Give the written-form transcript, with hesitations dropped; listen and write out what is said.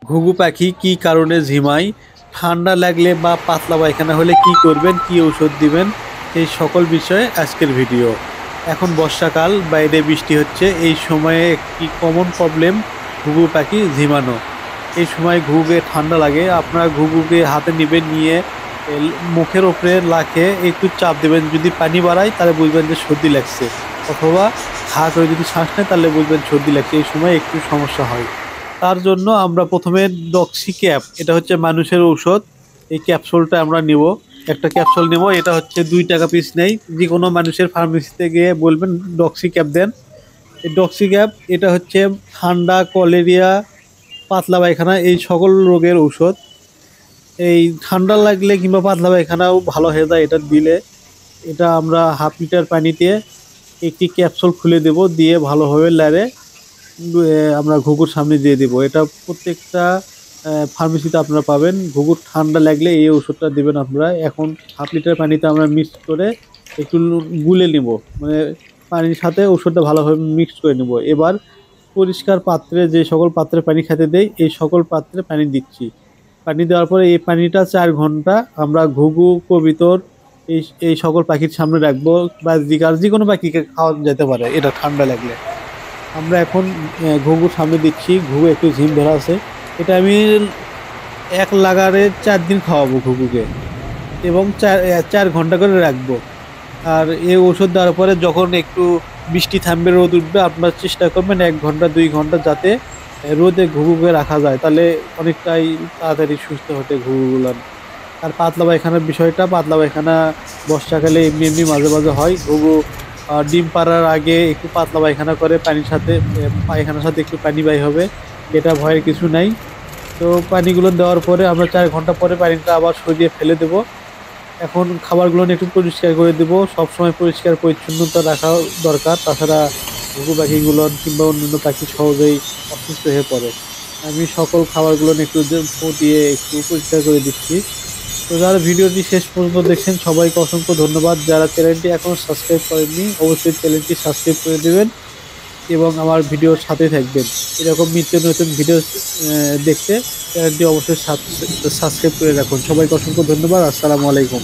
ঘুঘু পাখি কি কারণে ঝিমায়, ঠান্ডা লাগলে বা পাতলা পায়খানা হলে কি করবেন, কি ঔষধ দিবেন, এই সকল বিষয়ে আজকের ভিডিও। এখন বর্ষাকাল, বাইরে বৃষ্টি হচ্ছে, এই সময়ে একটি কমন প্রবলেম ঘুঘু পাখি ঝিমানো। এই সময় ঘুঘুকে ঠান্ডা লাগে, আপনার ঘুঘুকে হাতে নেবেন, নিয়ে মুখের ওপরে লাখে একটু চাপ দেবেন। যদি পানি বাড়ায় তাহলে বুঝবেন যে সর্দি লাগছে, অথবা হা করে যদি শ্বাস নেয় তাহলে বুঝবেন সর্দি লাগছে। এই সময় একটু সমস্যা হয়। তার জন্য আমরা প্রথমে ডক্সি ক্যাপ, এটা হচ্ছে মানুষের ঔষধ। এই ক্যাপসুলটা আমরা নিব, একটা ক্যাপসুল নিব। এটা হচ্ছে 2 টাকা পিস নেই। যে কোনো মানুষের ফার্মেসিতে গিয়ে বলবেন ডক্সি ক্যাপ দেন। এই ডক্সি ক্যাপ এটা হচ্ছে ঠান্ডা, কলেরিয়া, পাতলা পায়খানা, এই সকল রোগের ঔষধ। এই ঠান্ডা লাগলে কিংবা পাতলা পায়খানাও ভালো হয়ে যায় এটা দিলে। এটা আমরা হাফ লিটার পানিতে একটি ক্যাপসুল খুলে দেব, দিয়ে ভালোভাবে লাড়ে আমরা ঘুঘুর সামনে দিয়ে দিব। এটা প্রত্যেকটা ফার্মেসিতে আপনারা পাবেন। ঘুঘুর ঠান্ডা লাগলে এই ওষুধটা দিবেন আপনারা। এখন হাফ লিটার পানিতে আমরা মিক্স করে একটু গুলে নিব, মানে পানির সাথে ওষুধটা ভালোভাবে মিক্স করে নেব। এবার পরিষ্কার পাত্রে, যে সকল পাত্রে পানি খেতে দেই, এই সকল পাত্রে পানি দিচ্ছি। পানি দেওয়ার পরে এই পানিটা 4 ঘন্টা আমরা ঘুঘু, কবিতর, এই এই সকল পাখির সামনে রাখবো, বা যে কোনো পাখিকে খাওয়া যেতে পারে এটা ঠান্ডা লাগলে। আমরা এখন ঘুঘুর সামনে দিচ্ছি। ঘুঘু একটু ঝিম ধরা আছে। এটা আমি এক লাগারে 4 দিন খাওয়াবো ঘুঘুকে, এবং 4 ঘন্টা করে রাখবো। আর এই ওষুধ দেওয়ার পরে যখন একটু বৃষ্টি থামবে, রোদ উঠবে, আপনার চেষ্টা করবেন 1 ঘন্টা 2 ঘন্টা যাতে রোদে ঘুঘুকে রাখা যায়, তাহলে অনেকটাই তাড়াতাড়ি সুস্থ হতে ঘুঘুগুলান। আর পাতলা পায়খানার বিষয়টা, পাতলা পায়খানা বর্ষাকালে এমনি এমনি মাঝে মাঝে হয়। ঘুঘু ডিম পাড়ার আগে একটু পাতলা পায়খানা করে, পানির সাথে পায়খানার সাথে একটু পানি বাই হবে, এটা ভয়ের কিছু নাই। তো পানিগুলো দেওয়ার পরে আমরা 4 ঘন্টা পরে পানিটা আবার সরিয়ে ফেলে দেব। এখন খাবারগুলো একটু পরিষ্কার করে দেবো। সবসময় পরিষ্কার পরিচ্ছন্নতা রাখা দরকার, তাছাড়া ঘুঘু পাখিগুলো কিংবা অন্যান্য পাখি সহজেই অসুস্থ হয়ে পড়ে। আমি সকল খাবারগুলো একটু ফু দিয়ে একটু পরিষ্কার করে দিচ্ছি। তো যারা ভিডিওটি শেষ পর্যন্ত দেখছেন সবাইকে অসংখ্য ধন্যবাদ। যারা চ্যানেলটি এখনও সাবস্ক্রাইব করেননি অবশ্যই চ্যানেলটি সাবস্ক্রাইব করে দেবেন, এবং আমার ভিডিওর সাথে থাকবেন। এরকম নিত্য নতুন ভিডিও দেখতে চ্যানেলটি অবশ্যই সাবস্ক্রাইব করে রাখুন। সবাইকে অসংখ্য ধন্যবাদ। আসসালামু আলাইকুম।